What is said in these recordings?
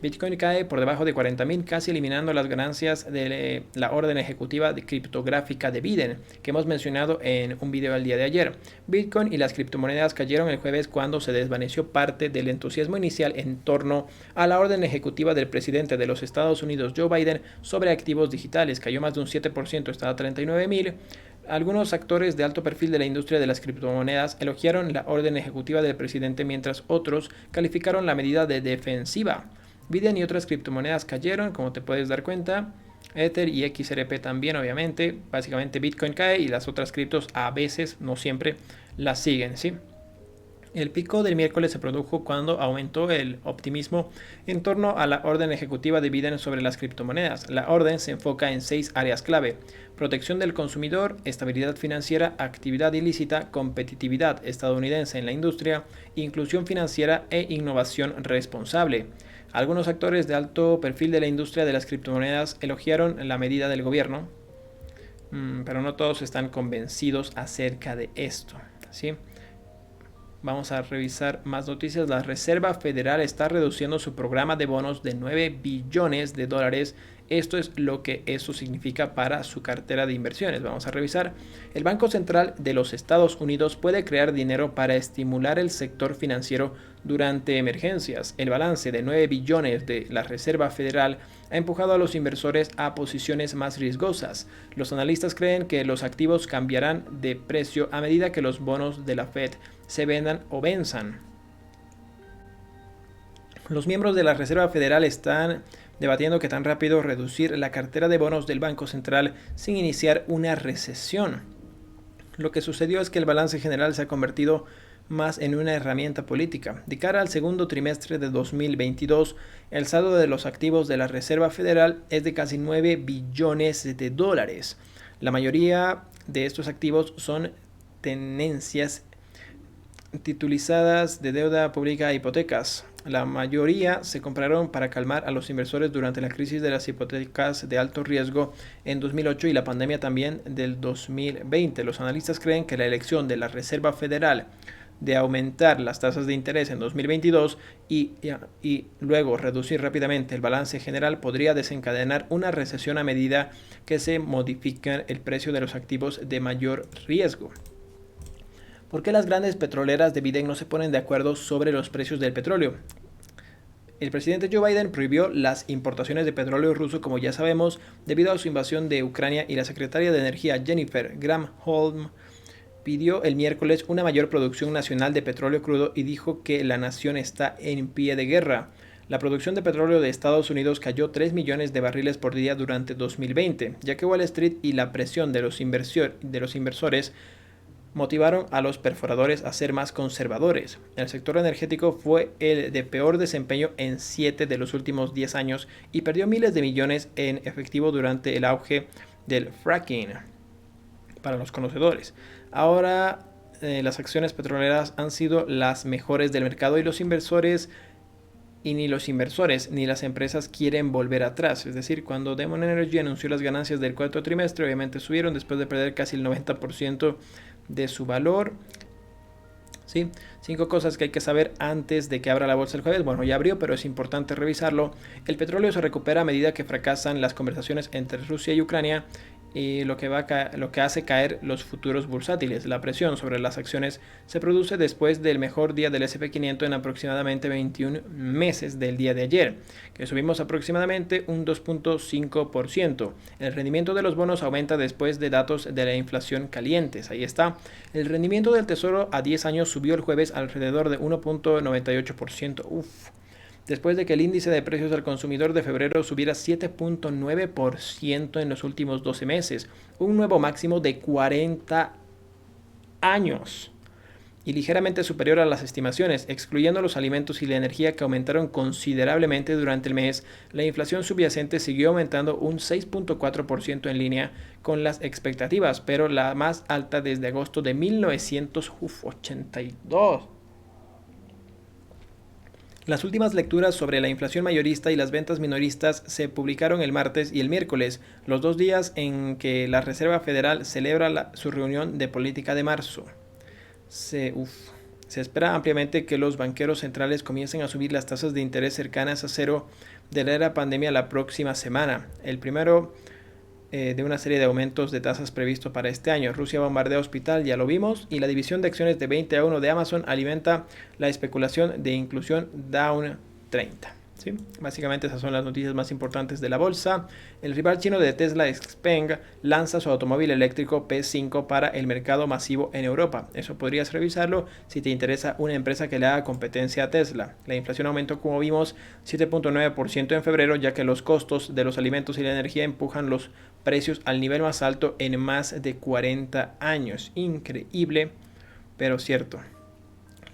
Bitcoin cae por debajo de 40.000, casi eliminando las ganancias de la orden ejecutiva criptográfica de Biden, que hemos mencionado en un video el día de ayer. Bitcoin y las criptomonedas cayeron el jueves cuando se desvaneció parte del entusiasmo inicial en torno a la orden ejecutiva del presidente de los Estados Unidos, Joe Biden, sobre activos digitales. Cayó más de un 7%, está a 39.000. Algunos actores de alto perfil de la industria de las criptomonedas elogiaron la orden ejecutiva del presidente, mientras otros calificaron la medida de defensiva. Biden y otras criptomonedas cayeron, como te puedes dar cuenta. Ether y XRP también, obviamente. Básicamente Bitcoin cae y las otras criptos a veces, no siempre, las siguen, ¿sí? El pico del miércoles se produjo cuando aumentó el optimismo en torno a la orden ejecutiva de Biden sobre las criptomonedas. La orden se enfoca en 6 áreas clave: protección del consumidor, estabilidad financiera, actividad ilícita, competitividad estadounidense en la industria, inclusión financiera e innovación responsable. Algunos actores de alto perfil de la industria de las criptomonedas elogiaron la medida del gobierno, pero no todos están convencidos acerca de esto, ¿sí? Vamos a revisar más noticias. La Reserva Federal está reduciendo su programa de bonos de 9 billones de dólares. Esto es lo que eso significa para su cartera de inversiones. Vamos a revisar. El Banco Central de los Estados Unidos puede crear dinero para estimular el sector financiero durante emergencias. El balance de 9 billones de la Reserva Federal ha empujado a los inversores a posiciones más riesgosas. Los analistas creen que los activos cambiarán de precio a medida que los bonos de la Fed se vendan o venzan. Los miembros de la Reserva Federal están debatiendo qué tan rápido reducir la cartera de bonos del Banco Central sin iniciar una recesión. Lo que sucedió es que el balance general se ha convertido más en una herramienta política. De cara al segundo trimestre de 2022, el saldo de los activos de la Reserva Federal es de casi 9 billones de dólares. La mayoría de estos activos son tenencias titulizadas de deuda pública e hipotecas. La mayoría se compraron para calmar a los inversores durante la crisis de las hipotecas de alto riesgo en 2008 y la pandemia también del 2020. Los analistas creen que la elección de la Reserva Federal de aumentar las tasas de interés en 2022 y luego reducir rápidamente el balance general podría desencadenar una recesión a medida que se modifica el precio de los activos de mayor riesgo. ¿Por qué las grandes petroleras de Biden no se ponen de acuerdo sobre los precios del petróleo? El presidente Joe Biden prohibió las importaciones de petróleo ruso, como ya sabemos, debido a su invasión de Ucrania, y la secretaria de Energía Jennifer Granholm pidió el miércoles una mayor producción nacional de petróleo crudo y dijo que la nación está en pie de guerra. La producción de petróleo de Estados Unidos cayó 3 millones de barriles por día durante 2020, ya que Wall Street y la presión de los inversores motivaron a los perforadores a ser más conservadores. El sector energético fue el de peor desempeño en 7 de los últimos 10 años y perdió miles de millones en efectivo durante el auge del fracking. Para los conocedores, ahora las acciones petroleras han sido las mejores del mercado y ni los inversores ni las empresas quieren volver atrás. Es decir, cuando Demon Energy anunció las ganancias del cuarto trimestre, obviamente subieron después de perder casi el 90% de su valor. ¿Sí? 5 cosas que hay que saber antes de que abra la bolsa el jueves. Bueno, ya abrió, pero es importante revisarlo. El petróleo se recupera a medida que fracasan las conversaciones entre Rusia y Ucrania, y lo que hace caer los futuros bursátiles. La presión sobre las acciones se produce después del mejor día del S&P 500 en aproximadamente 21 meses del día de ayer, que subimos aproximadamente un 2.5%. El rendimiento de los bonos aumenta después de datos de la inflación calientes. Ahí está. El rendimiento del tesoro a 10 años subió el jueves alrededor de 1.98%. Después de que el índice de precios al consumidor de febrero subiera 7.9% en los últimos 12 meses, un nuevo máximo de 40 años, y ligeramente superior a las estimaciones, excluyendo los alimentos y la energía, que aumentaron considerablemente durante el mes. La inflación subyacente siguió aumentando un 6.4% en línea con las expectativas, pero la más alta desde agosto de 1982. Las últimas lecturas sobre la inflación mayorista y las ventas minoristas se publicaron el martes y el miércoles, los 2 días en que la Reserva Federal celebra su reunión de política de marzo. Se espera ampliamente que los banqueros centrales comiencen a subir las tasas de interés cercanas a cero de la era pandemia la próxima semana. El primero de una serie de aumentos de tasas previsto para este año. Rusia bombardea hospital, ya lo vimos, y la división de acciones de 20-1 de Amazon alimenta la especulación de inclusión Down 30. ¿Sí? Básicamente esas son las noticias más importantes de la bolsa. El rival chino de Tesla, Xpeng, lanza su automóvil eléctrico P5 para el mercado masivo en Europa. Eso podrías revisarlo si te interesa una empresa que le haga competencia a Tesla. La inflación aumentó, como vimos, 7.9% en febrero, ya que los costos de los alimentos y la energía empujan los precios al nivel más alto en más de 40 años. Increíble, pero cierto.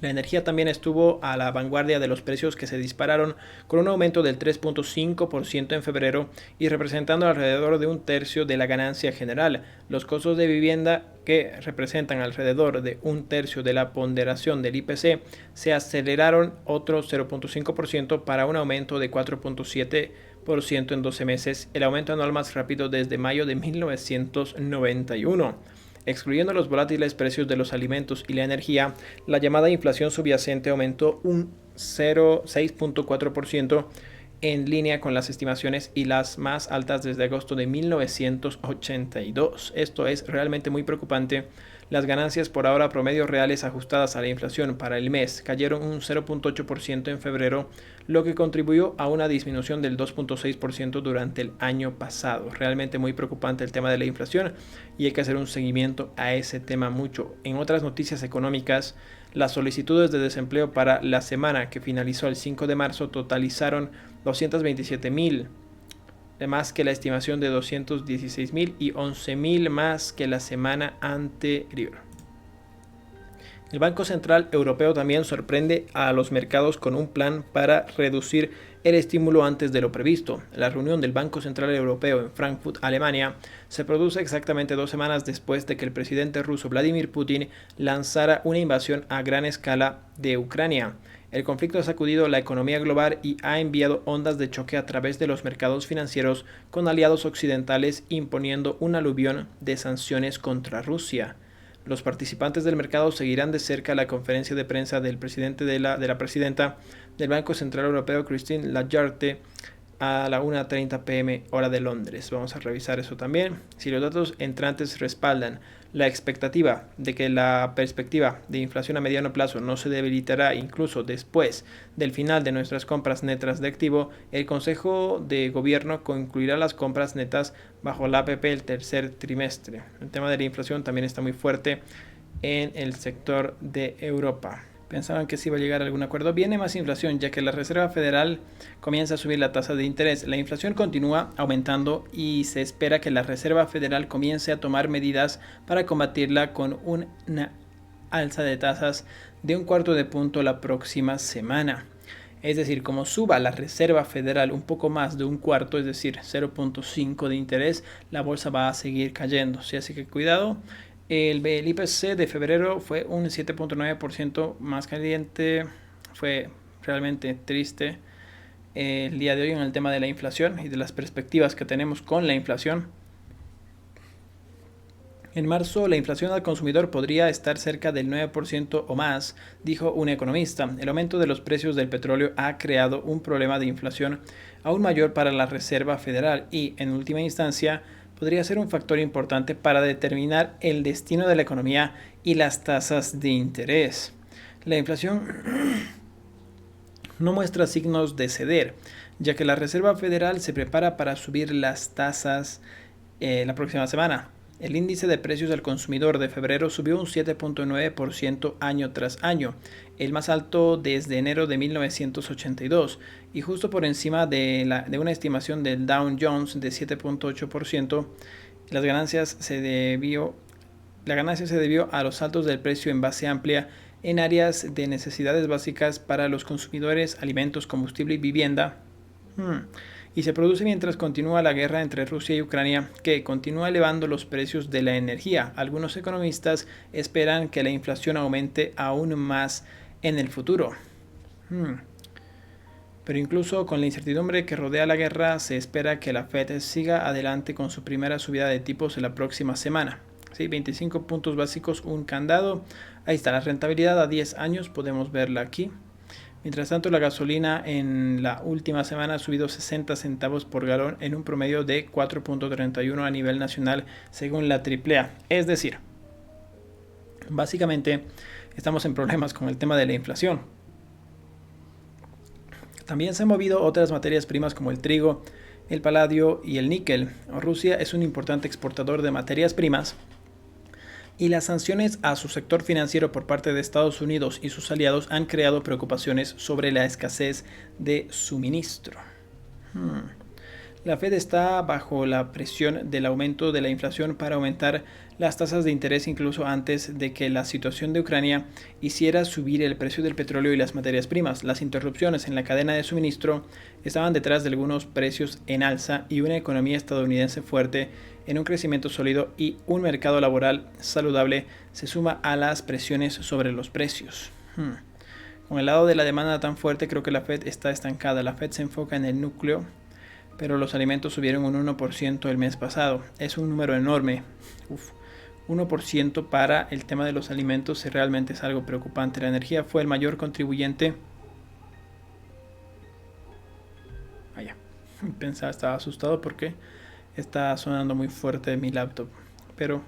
La energía también estuvo a la vanguardia de los precios, que se dispararon con un aumento del 3.5% en febrero y representando alrededor de un tercio de la ganancia general. Los costos de vivienda, que representan alrededor de un tercio de la ponderación del IPC, se aceleraron otro 0.5% para un aumento de 4.7% en 12 meses, el aumento anual más rápido desde mayo de 1991. Excluyendo los volátiles precios de los alimentos y la energía, la llamada inflación subyacente aumentó un 6.4%, en línea con las estimaciones y las más altas desde agosto de 1982. Esto es realmente muy preocupante. Las ganancias por ahora promedio reales ajustadas a la inflación para el mes cayeron un 0.8% en febrero, lo que contribuyó a una disminución del 2.6% durante el año pasado. Realmente muy preocupante el tema de la inflación y hay que hacer un seguimiento a ese tema mucho. En otras noticias económicas, las solicitudes de desempleo para la semana que finalizó el 5 de marzo totalizaron 227,000, más que la estimación de 216,000 y 11,000 más que la semana anterior. El Banco Central Europeo también sorprende a los mercados con un plan para reducir el estímulo antes de lo previsto. La reunión del Banco Central Europeo en Frankfurt, Alemania, se produce exactamente 2 semanas después de que el presidente ruso Vladimir Putin lanzara una invasión a gran escala de Ucrania. El conflicto ha sacudido la economía global y ha enviado ondas de choque a través de los mercados financieros, con aliados occidentales imponiendo un aluvión de sanciones contra Rusia. Los participantes del mercado seguirán de cerca la conferencia de prensa del presidente de la presidenta del Banco Central Europeo, Christine Lagarde, a la 1:30 p.m. hora de Londres. Vamos a revisar eso también. Si los datos entrantes respaldan la expectativa de que la perspectiva de inflación a mediano plazo no se debilitará incluso después del final de nuestras compras netas de activo, el Consejo de Gobierno concluirá las compras netas bajo la APP el tercer trimestre. El tema de la inflación también está muy fuerte en el sector de Europa. Pensaban que sí iba a llegar a algún acuerdo. Viene más inflación, ya que la Reserva Federal comienza a subir la tasa de interés. La inflación continúa aumentando y se espera que la Reserva Federal comience a tomar medidas para combatirla con una alza de tasas de 1/4 punto la próxima semana. Es decir, como suba la Reserva Federal un poco más de 1/4, es decir, 0.5 de interés, la bolsa va a seguir cayendo. ¿Sí? Así que cuidado. El IPC de febrero fue un 7.9% más caliente. Fue realmente triste el día de hoy en el tema de la inflación y de las perspectivas que tenemos con la inflación. En marzo, la inflación al consumidor podría estar cerca del 9% o más, dijo un economista. El aumento de los precios del petróleo ha creado un problema de inflación aún mayor para la Reserva Federal y, en última instancia, podría ser un factor importante para determinar el destino de la economía y las tasas de interés. La inflación no muestra signos de ceder, ya que la Reserva Federal se prepara para subir las tasas la próxima semana. El índice de precios al consumidor de febrero subió un 7.9% año tras año, el más alto desde enero de 1982, y justo por encima de una estimación del Dow Jones de 7.8%. La ganancia se debió a los saltos del precio en base amplia en áreas de necesidades básicas para los consumidores, alimentos, combustible y vivienda. Y se produce mientras continúa la guerra entre Rusia y Ucrania, que continúa elevando los precios de la energía. Algunos economistas esperan que la inflación aumente aún más en el futuro. Pero incluso con la incertidumbre que rodea la guerra, se espera que la Fed siga adelante con su primera subida de tipos en la próxima semana. Sí, 25 puntos básicos, un candado Ahí está la rentabilidad a 10 años, podemos verla aquí. Mientras tanto, la gasolina en la última semana ha subido 60 centavos por galón en un promedio de 4.31 a nivel nacional según la AAA. Es decir, básicamente estamos en problemas con el tema de la inflación. También se han movido otras materias primas como el trigo, el paladio y el níquel. Rusia es un importante exportador de materias primas y las sanciones a su sector financiero por parte de Estados Unidos y sus aliados han creado preocupaciones sobre la escasez de suministro. La Fed está bajo la presión del aumento de la inflación para aumentar las tasas de interés incluso antes de que la situación de Ucrania hiciera subir el precio del petróleo y las materias primas. Las interrupciones en la cadena de suministro estaban detrás de algunos precios en alza y una economía estadounidense fuerte en un crecimiento sólido y un mercado laboral saludable se suma a las presiones sobre los precios. Con el lado de la demanda tan fuerte, creo que la Fed está estancada. La Fed se enfoca en el núcleo, pero los alimentos subieron un 1% el mes pasado. Es un número enorme. 1% para el tema de los alimentos realmente es algo preocupante. La energía fue el mayor contribuyente. Pensaba, estaba asustado porque está sonando muy fuerte mi laptop. Pero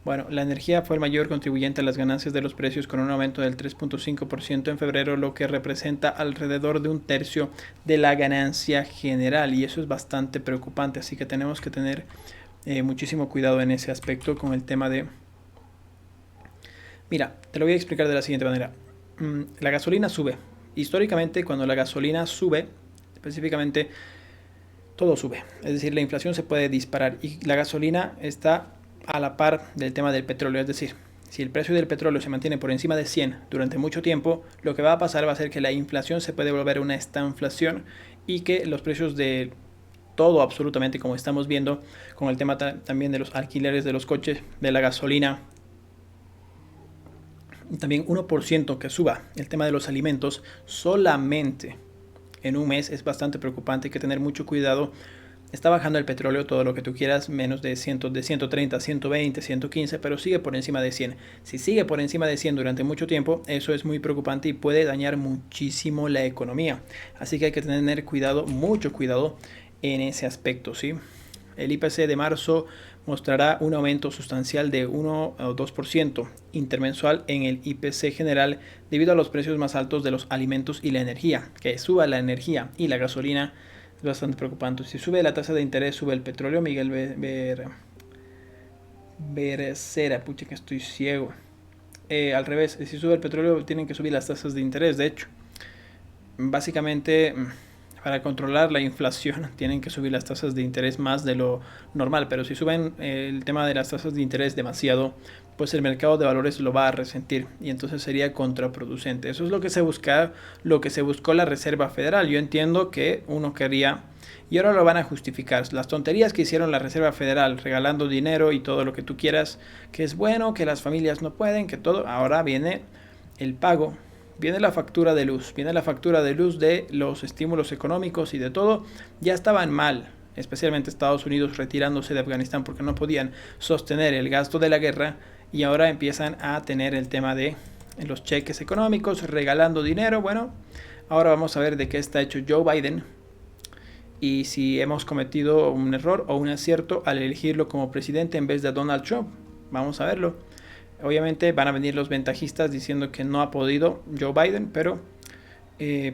bueno, la energía fue el mayor contribuyente a las ganancias de los precios con un aumento del 3.5% en febrero, lo que representa alrededor de un tercio de la ganancia general, y eso es bastante preocupante, así que tenemos que tener muchísimo cuidado en ese aspecto con el tema de... Mira, te lo voy a explicar de la siguiente manera. La gasolina sube. Históricamente, cuando la gasolina sube, específicamente, todo sube. Es decir, la inflación se puede disparar y la gasolina está a la par del tema del petróleo. Es decir, si el precio del petróleo se mantiene por encima de 100 durante mucho tiempo, lo que va a pasar va a ser que la inflación se puede volver una estanflación y que los precios de todo, absolutamente, como estamos viendo con el tema también de los alquileres de los coches, de la gasolina, y también 1% que suba el tema de los alimentos solamente en un mes es bastante preocupante. Hay que tener mucho cuidado. Está bajando el petróleo, todo lo que tú quieras, menos de 130, 120, 115, pero sigue por encima de 100. Si sigue por encima de 100 durante mucho tiempo, eso es muy preocupante y puede dañar muchísimo la economía. Así que hay que tener cuidado, mucho cuidado en ese aspecto, ¿sí? El IPC de marzo mostrará un aumento sustancial de 1 o 2% intermensual en el IPC general debido a los precios más altos de los alimentos y la energía. Que suba la energía y la gasolina es bastante preocupante. Si sube la tasa de interés, sube el petróleo. Miguel Becerra, pucha que estoy ciego. Al revés, si sube el petróleo tienen que subir las tasas de interés. De hecho, básicamente, para controlar la inflación tienen que subir las tasas de interés más de lo normal, pero si suben el tema de las tasas de interés demasiado, pues el mercado de valores lo va a resentir y entonces sería contraproducente. Eso es lo que se busca, lo que se buscó la Reserva Federal. Yo entiendo que uno quería, y ahora lo van a justificar, las tonterías que hicieron la Reserva Federal regalando dinero y todo lo que tú quieras, que es bueno, que las familias no pueden, que todo. Ahora viene el pago. Viene la factura de luz, de los estímulos económicos y de todo. Ya estaban mal, especialmente Estados Unidos retirándose de Afganistán porque no podían sostener el gasto de la guerra, y ahora empiezan a tener el tema de los cheques económicos, regalando dinero. Bueno, ahora vamos a ver de qué está hecho Joe Biden y si hemos cometido un error o un acierto al elegirlo como presidente en vez de Donald Trump. Vamos a verlo. Obviamente van a venir los ventajistas diciendo que no ha podido Joe Biden, pero ¿de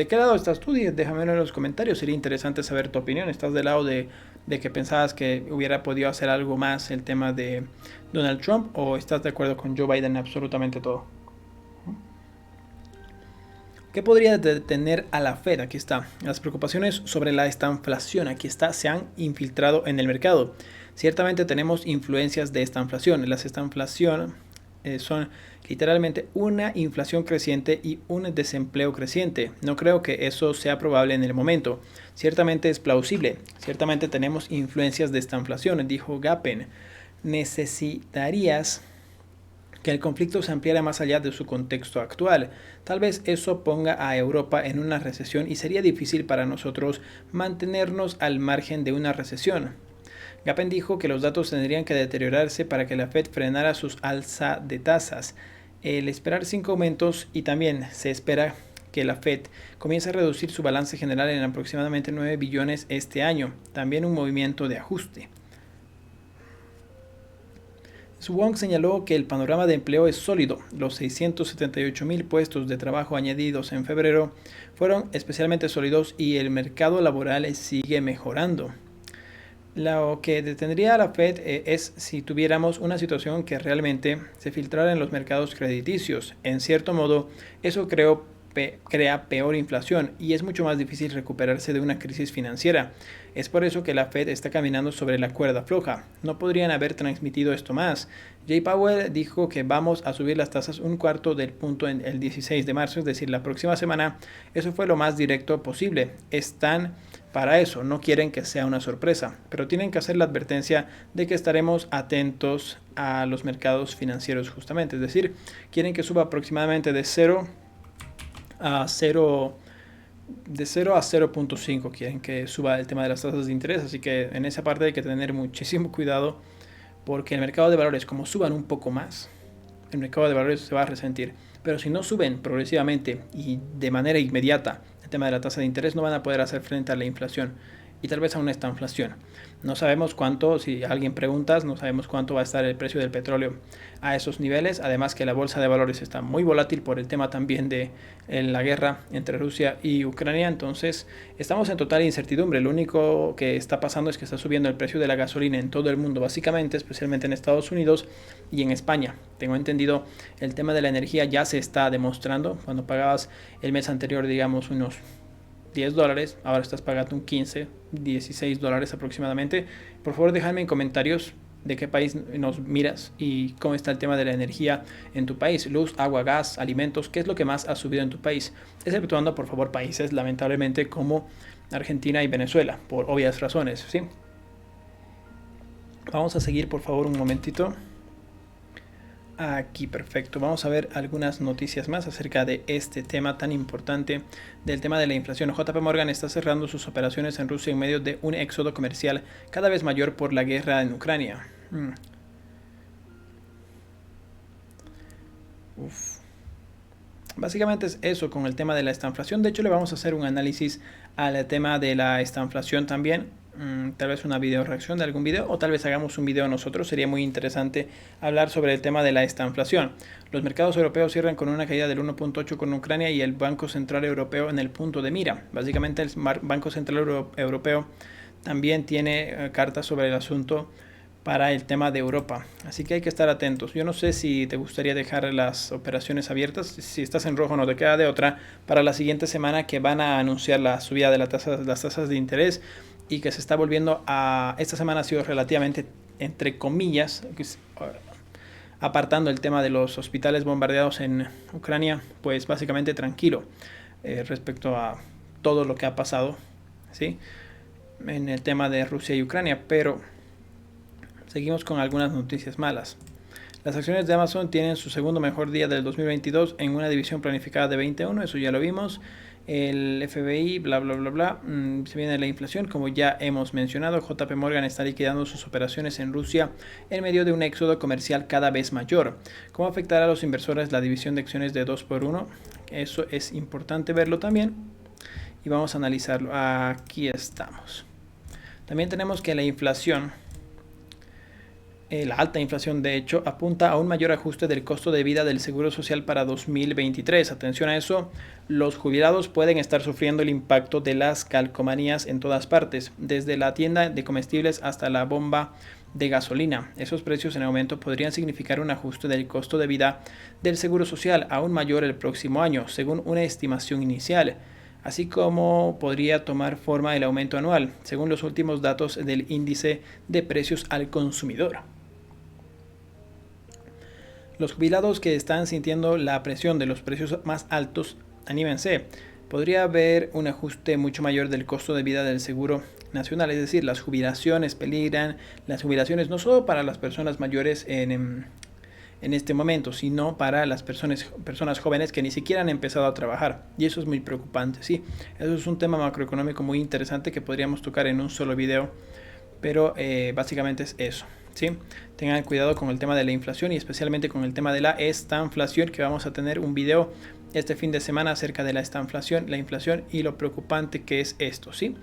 qué lado estás tú? Déjamelo en los comentarios, sería interesante saber tu opinión. ¿Estás del lado de que pensabas que hubiera podido hacer algo más el tema de Donald Trump, o estás de acuerdo con Joe Biden en absolutamente todo? ¿Qué podría detener a la Fed? Aquí está. Las preocupaciones sobre la estanflación, aquí está, se han infiltrado en el mercado. Ciertamente tenemos influencias de estanflación. Las estanflación son literalmente una inflación creciente y un desempleo creciente. No creo que eso sea probable en el momento. Ciertamente es plausible. Ciertamente tenemos influencias de estanflación, dijo Gapen. Necesitarías que el conflicto se ampliara más allá de su contexto actual. Tal vez eso ponga a Europa en una recesión y sería difícil para nosotros mantenernos al margen de una recesión. Gapen dijo que los datos tendrían que deteriorarse para que la Fed frenara sus alza de tasas. El esperar 5 aumentos y también se espera que la Fed comience a reducir su balance general en aproximadamente 9 billones este año, también un movimiento de ajuste. Wong señaló que el panorama de empleo es sólido. Los 678,000 puestos de trabajo añadidos en febrero fueron especialmente sólidos y el mercado laboral sigue mejorando. Lo que detendría a la Fed es si tuviéramos una situación que realmente se filtrara en los mercados crediticios. En cierto modo, eso crea peor inflación y es mucho más difícil recuperarse de una crisis financiera. Es por eso que la Fed está caminando sobre la cuerda floja. No podrían haber transmitido esto más. Jay Powell dijo que vamos a subir las tasas un cuarto del punto en el 16 de marzo, es decir, la próxima semana. Eso fue lo más directo posible. Están para eso, no quieren que sea una sorpresa, pero tienen que hacer la advertencia de que estaremos atentos a los mercados financieros justamente. Es decir, quieren que suba aproximadamente de 0 a 0.5 quieren que suba el tema de las tasas de interés, así que en esa parte hay que tener muchísimo cuidado porque el mercado de valores, como suban un poco más, el mercado de valores se va a resentir, pero si no suben progresivamente y de manera inmediata el tema de la tasa de interés, no van a poder hacer frente a la inflación y tal vez aún esta inflación. No sabemos cuánto, si alguien pregunta, no sabemos cuánto va a estar el precio del petróleo a esos niveles. Además que la bolsa de valores está muy volátil por el tema también de la guerra entre Rusia y Ucrania. Entonces estamos en total incertidumbre. Lo único que está pasando es que está subiendo el precio de la gasolina en todo el mundo, básicamente, especialmente en Estados Unidos y en España. Tengo entendido, el tema de la energía ya se está demostrando. Cuando pagabas el mes anterior, digamos, unos $10, ahora estás pagando un 15, $16 aproximadamente. Por favor, dejadme en comentarios de qué país nos miras y cómo está el tema de la energía en tu país. Luz, agua, gas, alimentos, ¿qué es lo que más ha subido en tu país? Exceptuando, por favor, países lamentablemente como Argentina y Venezuela, por obvias razones, ¿sí? Vamos a seguir, por favor, un momentito. Aquí, perfecto. Vamos a ver algunas noticias más acerca de este tema tan importante, del tema de la inflación. JP Morgan está cerrando sus operaciones en Rusia en medio de un éxodo comercial cada vez mayor por la guerra en Ucrania. Básicamente es eso con el tema de la estanflación. De hecho, le vamos a hacer un análisis al tema de la estanflación también. Tal vez una video reacción de algún video o tal vez hagamos un video nosotros. Sería muy interesante hablar sobre el tema de la estanflación. Los mercados europeos cierran con una caída del 1.8 con Ucrania y el Banco Central Europeo en el punto de mira. Básicamente el Banco Central Europeo también tiene cartas sobre el asunto para el tema de Europa, así que hay que estar atentos. Yo no sé si te gustaría dejar las operaciones abiertas, si estás en rojo no te queda de otra para la siguiente semana que van a anunciar la subida de las tasas de interés y que se está volviendo a... Esta semana ha sido relativamente, entre comillas, apartando el tema de los hospitales bombardeados en Ucrania, pues básicamente tranquilo respecto a todo lo que ha pasado, ¿sí? En el tema de Rusia y Ucrania, pero seguimos con algunas noticias malas. Las acciones de Amazon tienen su segundo mejor día del 2022 en una división planificada de 21, eso ya lo vimos. El FBI, bla bla bla bla, se viene la inflación, como ya hemos mencionado. JP Morgan está liquidando sus operaciones en Rusia en medio de un éxodo comercial cada vez mayor. ¿Cómo afectará a los inversores la división de acciones de 2x1? Eso es importante verlo también y vamos a analizarlo. Aquí estamos. También tenemos que la inflación, la alta inflación de hecho, apunta a un mayor ajuste del costo de vida del Seguro Social para 2023. Atención a eso, los jubilados pueden estar sufriendo el impacto de las calcomanías en todas partes, desde la tienda de comestibles hasta la bomba de gasolina. Esos precios en aumento podrían significar un ajuste del costo de vida del Seguro Social aún mayor el próximo año, según una estimación inicial, así como podría tomar forma el aumento anual, según los últimos datos del índice de precios al consumidor. Los jubilados que están sintiendo la presión de los precios más altos, anímense. Podría haber un ajuste mucho mayor del costo de vida del seguro nacional, es decir, las jubilaciones peligran, las jubilaciones no solo para las personas mayores en este momento, sino para las personas jóvenes que ni siquiera han empezado a trabajar, y eso es muy preocupante, sí. Eso es un tema macroeconómico muy interesante que podríamos tocar en un solo video, pero básicamente es eso, ¿sí? Tengan cuidado con el tema de la inflación y especialmente con el tema de la estanflación, que vamos a tener un video este fin de semana acerca de la estanflación, la inflación y lo preocupante que es esto, ¿sí?